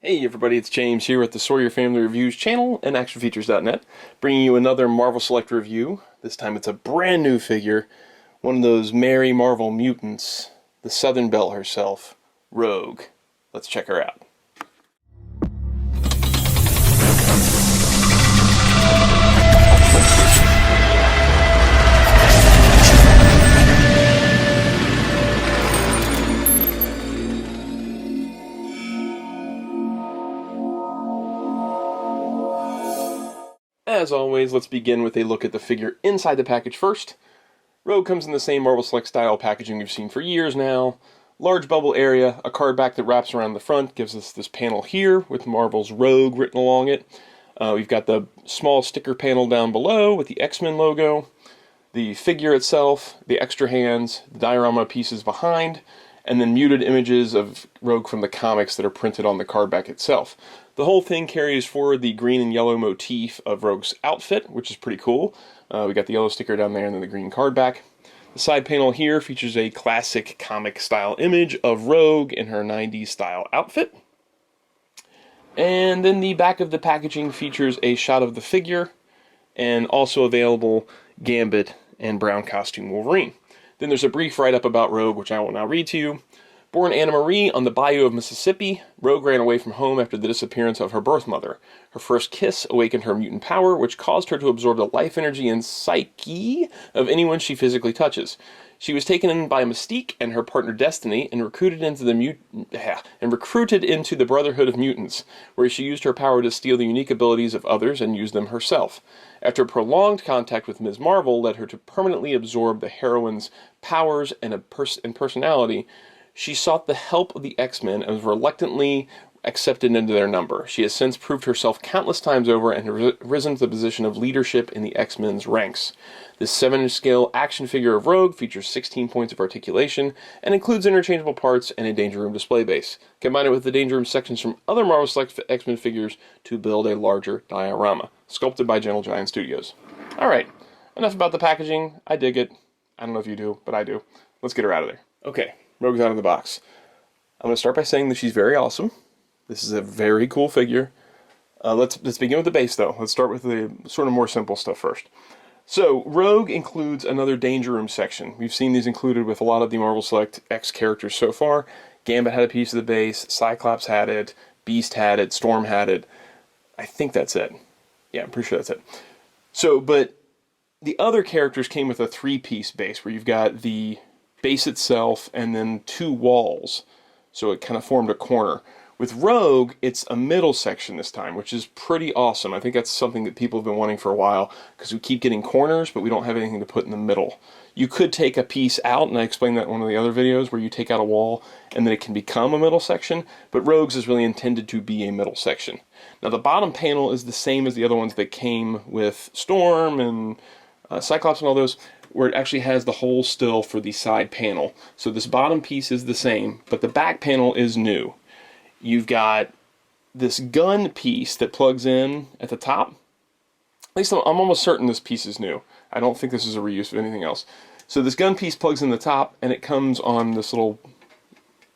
Hey everybody, it's James here at the Sawyer Family Reviews channel and ActionFeatures.net, bringing you another Marvel Select review. This time it's a brand new figure, one of those merry Marvel mutants, the Southern Belle herself, Rogue. Let's check her out. As always, let's begin with a look at the figure inside the package first. Rogue comes in the same Marvel Select style packaging we've seen for years now. Large bubble area, a card back that wraps around the front, gives us this panel here with Marvel's Rogue written along it. We've got the small sticker panel down below with the X-Men logo, the figure itself, the extra hands, the diorama pieces behind, and then muted images of Rogue from the comics that are printed on the card back itself. The whole thing carries forward the green and yellow motif of Rogue's outfit, which is pretty cool. We got the yellow sticker down there and then the green card back. The side panel here features a classic comic style image of Rogue in her 90s style outfit. And then the back of the packaging features a shot of the figure and also available Gambit and brown costume Wolverine. Then there's a brief write-up about Rogue, which I will now read to you. Born Anna Marie on the bayou of Mississippi, Rogue ran away from home after the disappearance of her birth mother. Her first kiss awakened her mutant power, which caused her to absorb the life energy and psyche of anyone she physically touches. She was taken in by Mystique and her partner Destiny and recruited into the Brotherhood of Mutants, where she used her power to steal the unique abilities of others and use them herself. After prolonged contact with Ms. Marvel led her to permanently absorb the heroine's powers and personality, she sought the help of the X-Men and was reluctantly accepted into their number. She has since proved herself countless times over and has risen to the position of leadership in the X-Men's ranks. This 7-inch scale action figure of Rogue features 16 points of articulation and includes interchangeable parts and a Danger Room display base. Combine it with the Danger Room sections from other Marvel Select X-Men figures to build a larger diorama, sculpted by Gentle Giant Studios. Alright, enough about the packaging. I dig it. I don't know if you do, but I do. Let's get her out of there. Okay, Rogue's out of the box. I'm going to start by saying that she's very awesome. This is a very cool figure. Let's begin with the base, though. Let's start with the sort of more simple stuff first. So, Rogue includes another Danger Room section. We've seen these included with a lot of the Marvel Select X characters so far. Gambit had a piece of the base, Cyclops had it, Beast had it, Storm had it. I think that's it. Yeah, I'm pretty sure that's it. So, but the other characters came with a 3-piece base where you've got the base itself and then 2 walls. So it kind of formed a corner. With Rogue, it's a middle section this time, which is pretty awesome. I think that's something that people have been wanting for a while, because we keep getting corners, but we don't have anything to put in the middle. You could take a piece out, and I explained that in one of the other videos, where you take out a wall, and then it can become a middle section, but Rogue's is really intended to be a middle section. Now, the bottom panel is the same as the other ones that came with Storm and Cyclops and all those, where it actually has the hole still for the side panel. So this bottom piece is the same, but the back panel is new. You've got this gun piece that plugs in at the top. At least I'm almost certain this piece is new. I don't think this is a reuse of anything else. So this gun piece plugs in the top, and it comes on this little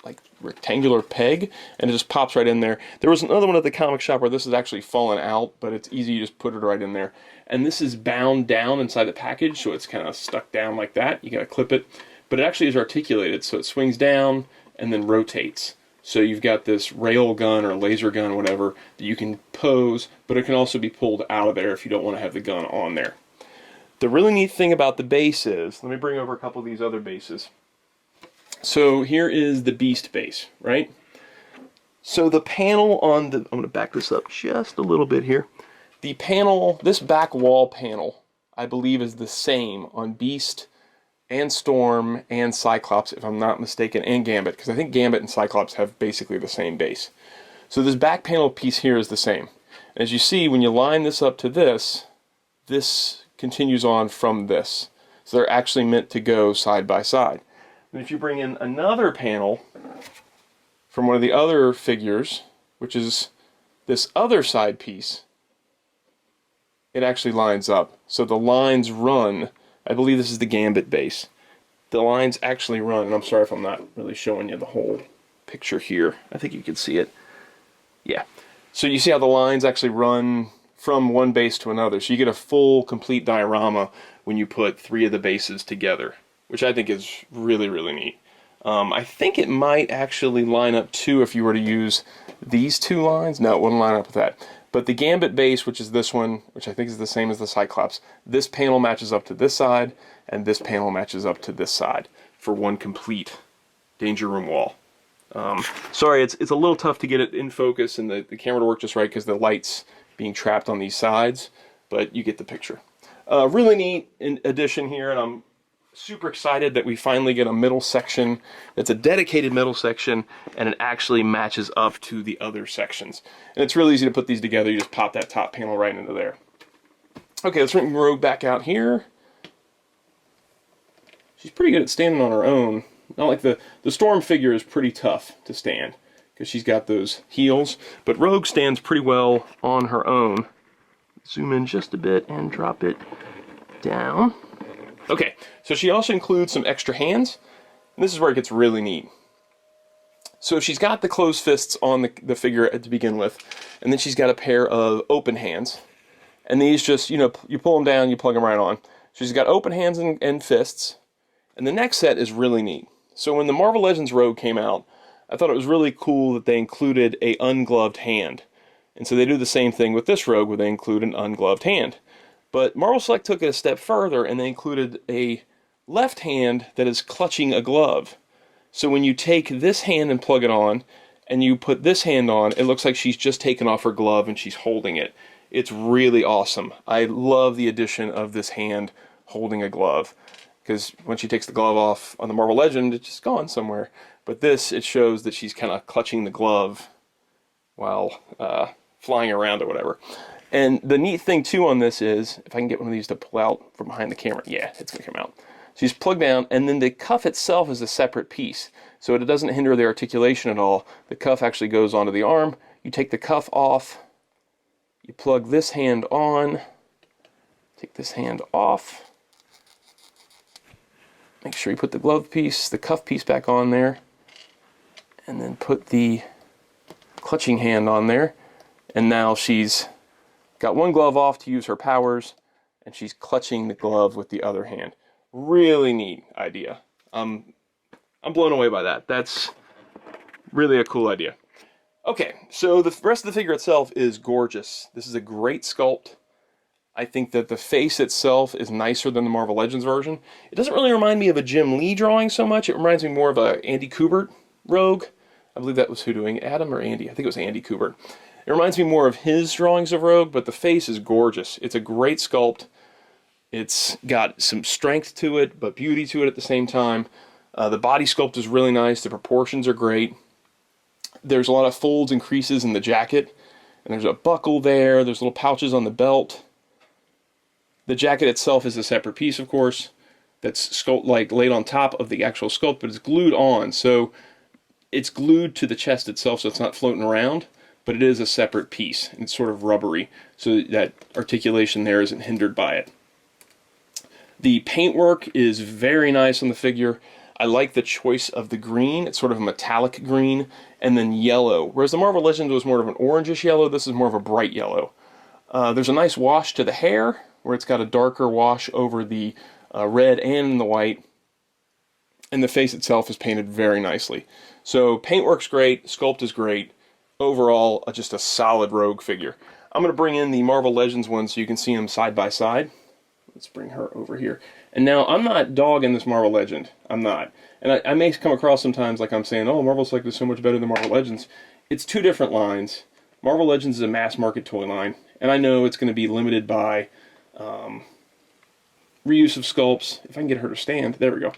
like rectangular peg, and it just pops right in there. There was another one at the comic shop where this is actually fallen out, but it's easy, you just put it right in there. And this is bound down inside the package, so it's kind of stuck down like that. You gotta clip it, but it actually is articulated, so it swings down and then rotates. So you've got this rail gun or laser gun, whatever, that you can pose, but it can also be pulled out of there if you don't want to have the gun on there. The really neat thing about the base is, let me bring over a couple of these other bases. So here is the Beast base, right? So the panel on the, I'm going to back this up just a little bit here. The panel, this back wall panel, I believe is the same on Beast and Storm and Cyclops, if I'm not mistaken, and Gambit, because I think Gambit and Cyclops have basically the same base. So this back panel piece here is the same. As you see, when you line this up to this, this continues on from this. So they're actually meant to go side by side. And if you bring in another panel from one of the other figures, which is this other side piece, it actually lines up. So the lines run. I believe this is the Gambit base. The lines actually run, and I'm sorry if I'm not really showing you the whole picture here. I think you can see it. Yeah. So you see how the lines actually run from one base to another. So you get a full, complete diorama when you put 3 of the bases together, which I think is really, really neat. I think it might actually line up too if you were to use these 2 lines. No, it wouldn't line up with that. But the Gambit base, which is this one, which I think is the same as the Cyclops, this panel matches up to this side, and this panel matches up to this side for one complete Danger Room wall. Sorry, it's a little tough to get it in focus and the camera to work just right because the light's being trapped on these sides, but you get the picture. Really neat addition here, and I'm super excited that we finally get a middle section that's a dedicated middle section, and it actually matches up to the other sections. And it's really easy to put these together. You just pop that top panel right into there. Okay, let's bring Rogue back out here. She's pretty good at standing on her own. Not like the Storm figure is pretty tough to stand because she's got those heels, but Rogue stands pretty well on her own. Zoom in just a bit and drop it down. Okay, so she also includes some extra hands, and this is where it gets really neat. So she's got the closed fists on the figure to begin with, and then she's got a pair of open hands, and these just, you know, you pull them down, you plug them right on. So she's got open hands and fists, and the next set is really neat. So when the Marvel Legends Rogue came out, I thought it was really cool that they included a ungloved hand. And so they do the same thing with this Rogue where they include an ungloved hand. But Marvel Select took it a step further and they included a left hand that is clutching a glove. So when you take this hand and plug it on, and you put this hand on, it looks like she's just taken off her glove and she's holding it. It's really awesome. I love the addition of this hand holding a glove, because when she takes the glove off on the Marvel Legend, it's just gone somewhere. But this, it shows that she's kind of clutching the glove while flying around or whatever. And the neat thing too on this is, if I can get one of these to pull out from behind the camera, yeah, it's gonna come out. She's plugged down, and then the cuff itself is a separate piece, so it doesn't hinder the articulation at all. The cuff actually goes onto the arm. You take the cuff off, you plug this hand on, take this hand off, make sure you put the glove piece, the cuff piece back on there, and then put the clutching hand on there, and now she's got one glove off to use her powers, and she's clutching the glove with the other hand. Really neat idea. I'm blown away by that. That's really a cool idea. Okay, so the rest of the figure itself is gorgeous. This is a great sculpt. I think that the face itself is nicer than the Marvel Legends version. It doesn't really remind me of a Jim Lee drawing so much. It reminds me more of a Andy Kubert Rogue. I believe that was who doing it, Adam or Andy? I think it was Andy Kubert. It reminds me more of his drawings of Rogue, but the face is gorgeous. It's a great sculpt. It's got some strength to it, but beauty to it at the same time. The body sculpt is really nice. The proportions are great. There's a lot of folds and creases in the jacket, and there's a buckle there. There's little pouches on the belt. The jacket itself is a separate piece, of course, that's laid on top of the actual sculpt, but it's glued on. So it's glued to the chest itself, so it's not floating around, but it is a separate piece. It's sort of rubbery, so that articulation there isn't hindered by it. The paintwork is very nice on the figure. I like the choice of the green. It's sort of a metallic green, and then yellow. Whereas the Marvel Legends was more of an orangish yellow, this is more of a bright yellow. There's a nice wash to the hair, where it's got a darker wash over the red and the white. And the face itself is painted very nicely. So paintwork's great, sculpt is great. Overall, just a solid Rogue figure. I'm going to bring in the Marvel Legends one so you can see them side by side. Let's bring her over here. And now, I'm not dogging this Marvel Legend. I'm not. And I may come across sometimes like I'm saying, oh, Marvel Select is so much better than Marvel Legends. It's two different lines. Marvel Legends is a mass market toy line. And I know it's going to be limited by reuse of sculpts. If I can get her to stand. There we go.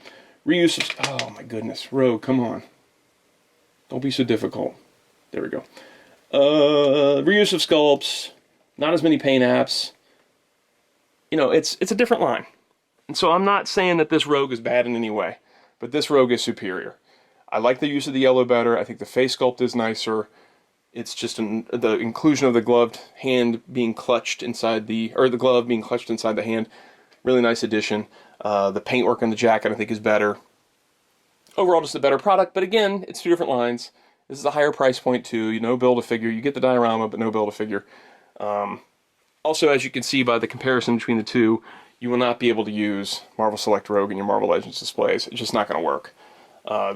Reuse of... Oh, my goodness. Rogue, come on. Don't be so difficult. There we go. Reuse of sculpts. Not as many paint apps. You know, it's a different line. And so I'm not saying that this Rogue is bad in any way, but this Rogue is superior. I like the use of the yellow better. I think the face sculpt is nicer. It's just the inclusion of the gloved hand being clutched inside the glove being clutched inside the hand. Really nice addition. The paintwork on the jacket I think is better. Overall, just a better product, but again, it's two different lines, This is a higher price point too. You know, Build-A-Figure. You get the diorama, but no Build-A-Figure. Also, as you can see by the comparison between the two, you will not be able to use Marvel Select Rogue in your Marvel Legends displays. It's just not going to work.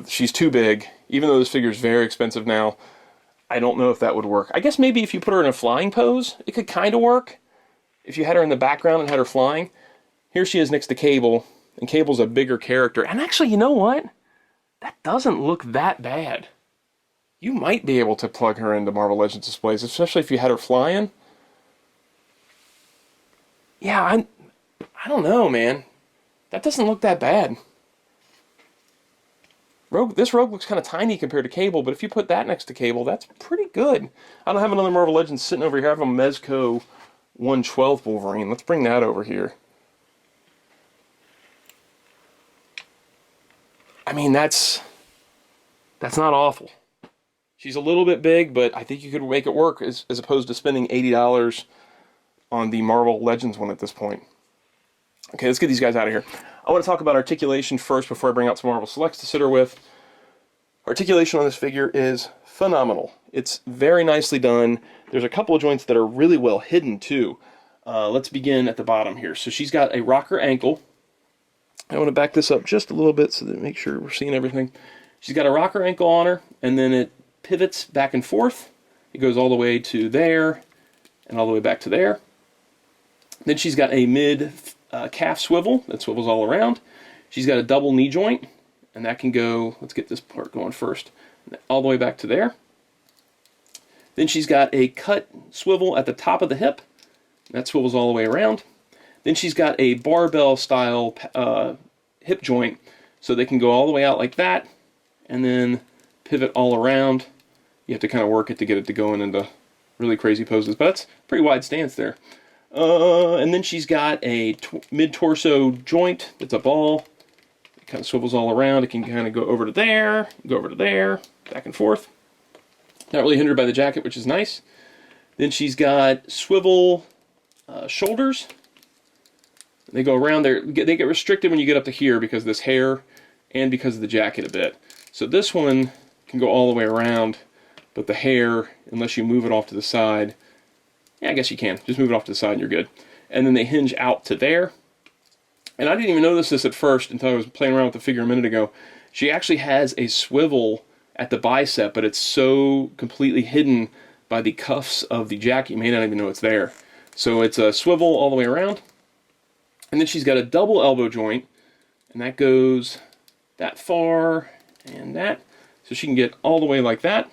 She's too big. Even though this figure is very expensive now, I don't know if that would work. I guess maybe if you put her in a flying pose, it could kind of work. If you had her in the background and had her flying. Here she is next to Cable, and Cable's a bigger character. And actually, you know what? That doesn't look that bad. You might be able to plug her into Marvel Legends displays, especially if you had her flying. Yeah, I don't know, man. That doesn't look that bad. This Rogue looks kind of tiny compared to Cable, but if you put that next to Cable, that's pretty good. I don't have another Marvel Legends sitting over here. I have a Mezco 1/12 Wolverine. Let's bring that over here. I mean, that's not awful. She's a little bit big, but I think you could make it work as opposed to spending $80 on the Marvel Legends one at this point. Okay, let's get these guys out of here. I want to talk about articulation first before I bring out some Marvel Selects to sit her with. Articulation on this figure is phenomenal. It's very nicely done. There's a couple of joints that are really well hidden too. Let's begin at the bottom here. So she's got a rocker ankle. I want to back this up just a little bit so that make sure we're seeing everything. She's got a rocker ankle on her, and then it pivots back and forth. It goes all the way to there and all the way back to there. Then she's got a mid calf swivel that swivels all around. She's got a double knee joint, and that can go, let's get this part going first, all the way back to there. Then she's got a cut swivel at the top of the hip. That swivels all the way around. Then she's got a barbell style hip joint, so they can go all the way out like that, and then pivot all around. You have to kind of work it to get it to go into really crazy poses, but that's a pretty wide stance there. And then she's got a mid-torso joint that's a ball. It kind of swivels all around. It can kind of go over to there, back and forth. Not really hindered by the jacket, which is nice. Then she's got swivel shoulders. They go around there. They get restricted when you get up to here because of this hair and because of the jacket a bit. So this one can go all the way around, but the hair, unless you move it off to the side, yeah, I guess you can. Just move it off to the side and you're good. And then they hinge out to there. And I didn't even notice this at first until I was playing around with the figure a minute ago. She actually has a swivel at the bicep, but it's so completely hidden by the cuffs of the jacket, you may not even know it's there. So it's a swivel all the way around. And then she's got a double elbow joint, and that goes that far and that. So she can get all the way like that.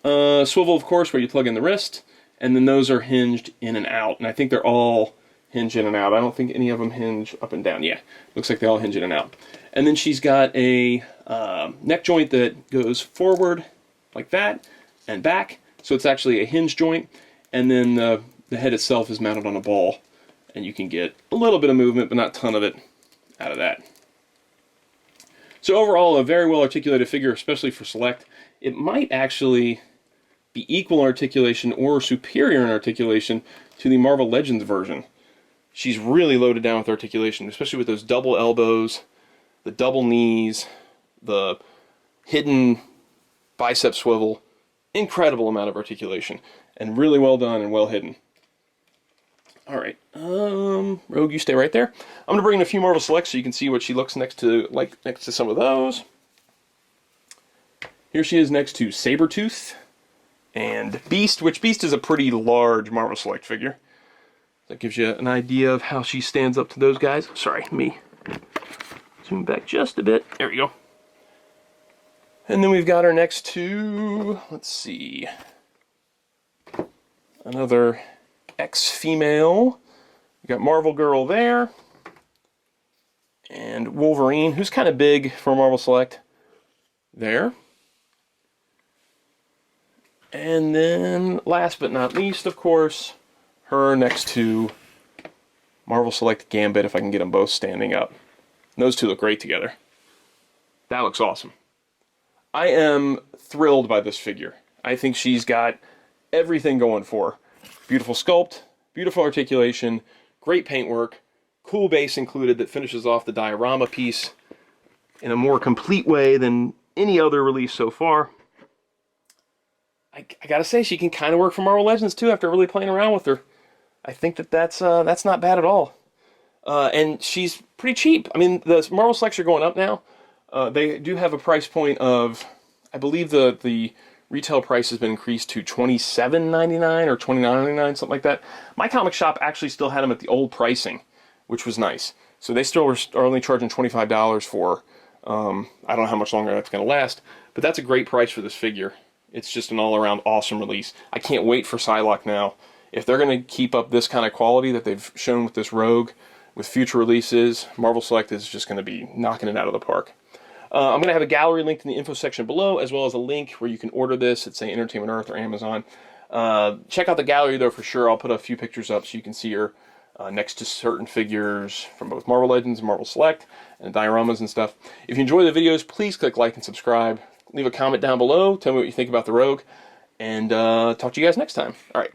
Swivel, of course, where you plug in the wrist, and then those are hinged in and out. And I think they're all hinged in and out. I don't think any of them hinge up and down. Yeah, looks like they all hinge in and out. And then she's got a neck joint that goes forward like that and back. So it's actually a hinge joint. And then the head itself is mounted on a ball. And you can get a little bit of movement, but not a ton of it out of that. So overall, a very well articulated figure, especially for Select. It might actually be equal in articulation or superior in articulation to the Marvel Legends version. She's really loaded down with articulation, especially with those double elbows, the double knees, the hidden bicep swivel. Incredible amount of articulation, and really well done and well hidden. Alright, Rogue, you stay right there. I'm going to bring in a few Marvel Selects so you can see what she looks next to some of those. Here she is next to Sabretooth and Beast, which Beast is a pretty large Marvel Select figure. That gives you an idea of how she stands up to those guys. Sorry, me. Zoom back just a bit. There we go. And then we've got her next to, let's see, another ex-female. You got Marvel Girl there. And Wolverine, who's kind of big for Marvel Select. There. And then, last but not least, of course, her next to Marvel Select Gambit, if I can get them both standing up. And those two look great together. That looks awesome. I am thrilled by this figure. I think she's got everything going for her. Beautiful sculpt, beautiful articulation, great paintwork, cool base included that finishes off the diorama piece in a more complete way than any other release so far. I gotta say, she can kind of work for Marvel Legends too after really playing around with her. I think that's not bad at all. And she's pretty cheap. I mean, the Marvel Selects are going up now. They do have a price point of, I believe the retail price has been increased to $27.99 or $29.99, something like that. My comic shop actually still had them at the old pricing, which was nice. So they still are only charging $25 for, I don't know how much longer that's going to last, but that's a great price for this figure. It's just an all-around awesome release. I can't wait for Psylocke now. If they're going to keep up this kind of quality that they've shown with this Rogue, with future releases, Marvel Select is just going to be knocking it out of the park. I'm going to have a gallery linked in the info section below, as well as a link where you can order this at, say, Entertainment Earth or Amazon. Check out the gallery, though, for sure. I'll put a few pictures up so you can see her next to certain figures from both Marvel Legends and Marvel Select, and dioramas and stuff. If you enjoy the videos, please click like and subscribe. Leave a comment down below. Tell me what you think about the Rogue. And talk to you guys next time. All right.